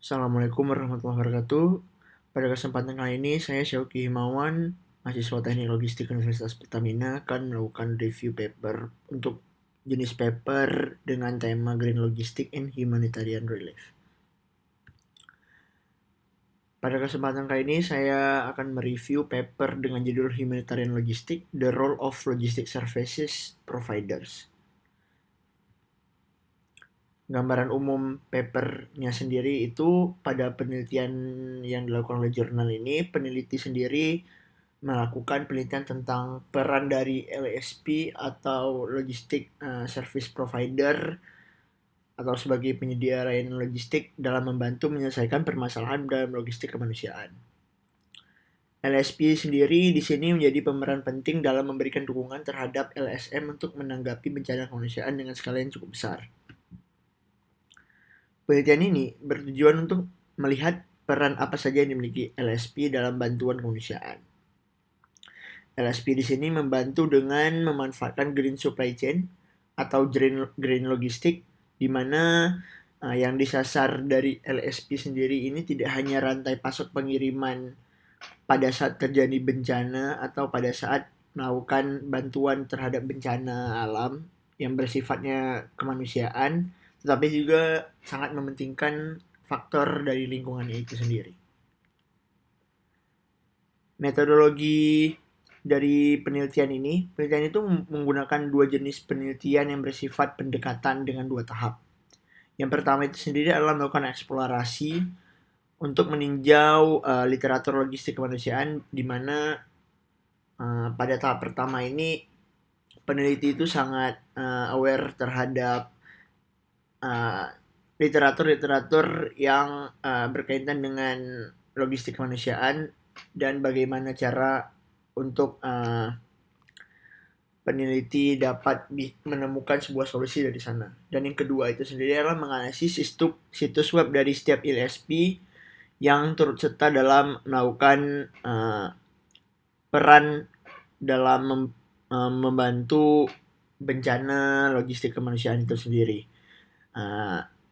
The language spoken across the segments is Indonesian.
Assalamualaikum warahmatullahi wabarakatuh. Pada kesempatan kali ini, saya Syauki Himawan, mahasiswa Teknik Logistik Universitas Pertamina, akan melakukan review paper untuk jenis paper dengan tema Green Logistics and Humanitarian Relief. Pada kesempatan kali ini, saya akan mereview paper dengan judul Humanitarian Logistics, The Role of Logistic Services Providers. Gambaran umum papernya sendiri itu pada penelitian yang dilakukan oleh jurnal ini, peneliti sendiri melakukan penelitian tentang peran dari LSP atau Logistic Service Provider atau sebagai penyedia layanan logistik dalam membantu menyelesaikan permasalahan dalam logistik kemanusiaan. LSP sendiri di sini menjadi pemeran penting dalam memberikan dukungan terhadap LSM untuk menanggapi bencana kemanusiaan dengan skala yang cukup besar. Penelitian ini bertujuan untuk melihat peran apa saja yang dimiliki LSP dalam bantuan kemanusiaan. LSP di sini membantu dengan memanfaatkan green supply chain atau green logistik, di mana yang disasar dari LSP sendiri ini tidak hanya rantai pasok pengiriman pada saat terjadi bencana atau pada saat melakukan bantuan terhadap bencana alam yang bersifatnya kemanusiaan, tetapi juga sangat mementingkan faktor dari lingkungannya itu sendiri. Metodologi dari penelitian itu menggunakan dua jenis penelitian yang bersifat pendekatan dengan dua tahap. Yang pertama itu sendiri adalah melakukan eksplorasi untuk meninjau literatur logistik kemanusiaan, di mana pada tahap pertama ini peneliti itu sangat aware terhadap literatur-literatur yang berkaitan dengan logistik kemanusiaan dan bagaimana cara untuk peneliti dapat menemukan sebuah solusi dari sana. Dan yang kedua itu sendiri adalah menganalisis situs web dari setiap LSP yang turut serta dalam melakukan peran dalam membantu bencana logistik kemanusiaan itu sendiri.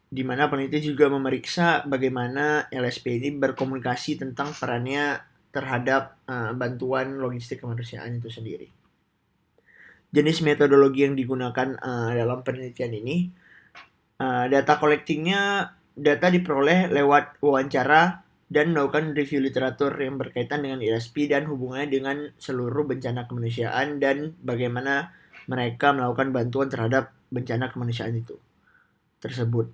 Di mana peneliti juga memeriksa bagaimana LSP ini berkomunikasi tentang perannya terhadap bantuan logistik kemanusiaan itu sendiri. Jenis metodologi yang digunakan dalam penelitian ini, data collectingnya data diperoleh lewat wawancara dan melakukan review literatur yang berkaitan dengan LSP dan hubungannya dengan seluruh bencana kemanusiaan dan bagaimana mereka melakukan bantuan terhadap bencana kemanusiaan itu tersebut.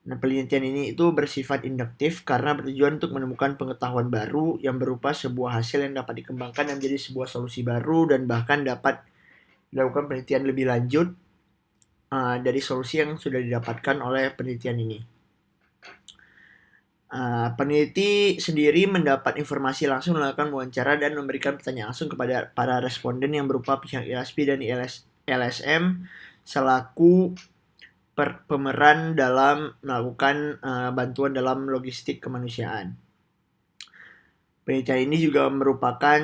Nah, penelitian ini itu bersifat induktif karena bertujuan untuk menemukan pengetahuan baru yang berupa sebuah hasil yang dapat dikembangkan dan menjadi sebuah solusi baru dan bahkan dapat dilakukan penelitian lebih lanjut dari solusi yang sudah didapatkan oleh penelitian ini. Peneliti sendiri mendapat informasi langsung melakukan wawancara dan memberikan pertanyaan langsung kepada para responden yang berupa pihak LSP dan LSM selaku pemeran dalam melakukan bantuan dalam logistik kemanusiaan. Penelitian ini juga merupakan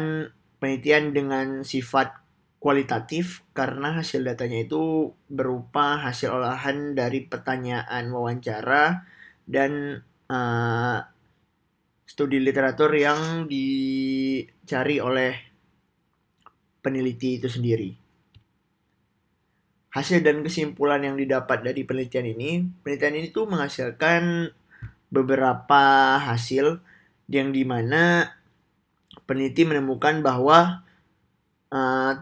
penelitian dengan sifat kualitatif karena hasil datanya itu berupa hasil olahan dari pertanyaan wawancara dan studi literatur yang dicari oleh peneliti itu sendiri. Hasil dan kesimpulan yang didapat dari penelitian ini tuh menghasilkan beberapa hasil yang dimana peneliti menemukan bahwa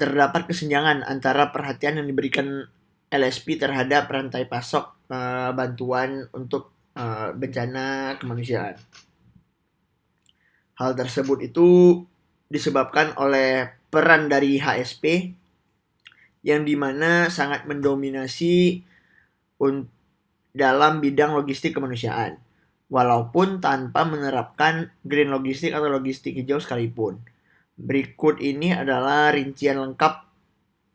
terdapat kesenjangan antara perhatian yang diberikan LSP terhadap rantai pasok bantuan untuk bencana kemanusiaan. Hal tersebut itu disebabkan oleh peran dari HSP yang dimana sangat mendominasi dalam bidang logistik kemanusiaan, walaupun tanpa menerapkan green logistik atau logistik hijau sekalipun. Berikut ini adalah rincian lengkap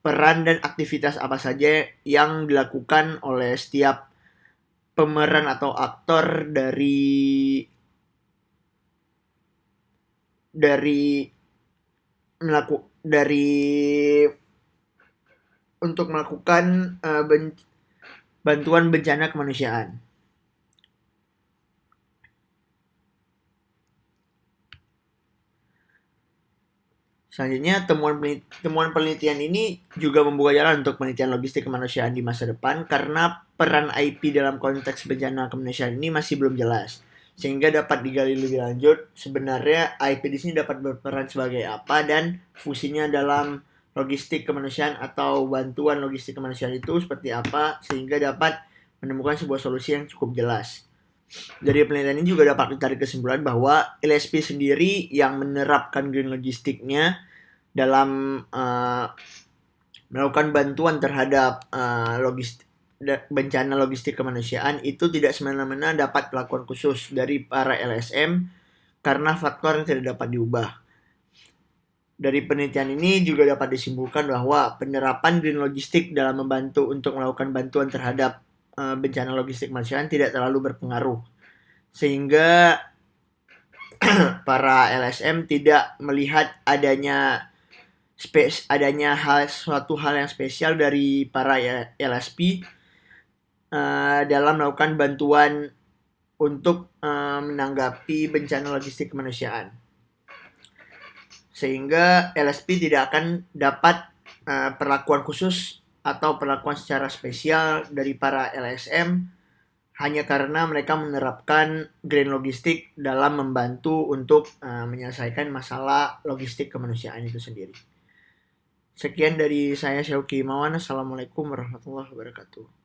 peran dan aktivitas apa saja yang dilakukan oleh setiap pemeran atau aktor dari untuk melakukan bantuan bencana kemanusiaan. Selanjutnya, temuan penelitian ini juga membuka jalan untuk penelitian logistik kemanusiaan di masa depan karena peran IP dalam konteks bencana kemanusiaan ini masih belum jelas. Sehingga dapat digali lebih lanjut, sebenarnya IP di sini dapat berperan sebagai apa dan fungsinya dalam logistik kemanusiaan atau bantuan logistik kemanusiaan itu seperti apa, sehingga dapat menemukan sebuah solusi yang cukup jelas. Dari penelitian ini juga dapat ditarik kesimpulan bahwa LSP sendiri yang menerapkan green logistiknya dalam melakukan bantuan terhadap bencana logistik kemanusiaan itu tidak semena-mena dapat perlakuan khusus dari para LSM karena faktor yang tidak dapat diubah. Dari penelitian ini juga dapat disimpulkan bahwa penerapan green logistik dalam membantu untuk melakukan bantuan terhadap bencana logistik kemanusiaan tidak terlalu berpengaruh, sehingga para LSM tidak melihat adanya suatu hal yang spesial dari para LSP dalam melakukan bantuan untuk menanggapi bencana logistik kemanusiaan, sehingga LSP tidak akan dapat perlakuan khusus atau perlakuan secara spesial dari para LSM hanya karena mereka menerapkan green logistik dalam membantu untuk menyelesaikan masalah logistik kemanusiaan itu sendiri. Sekian dari saya, Syauki Mawan. Assalamualaikum warahmatullahi wabarakatuh.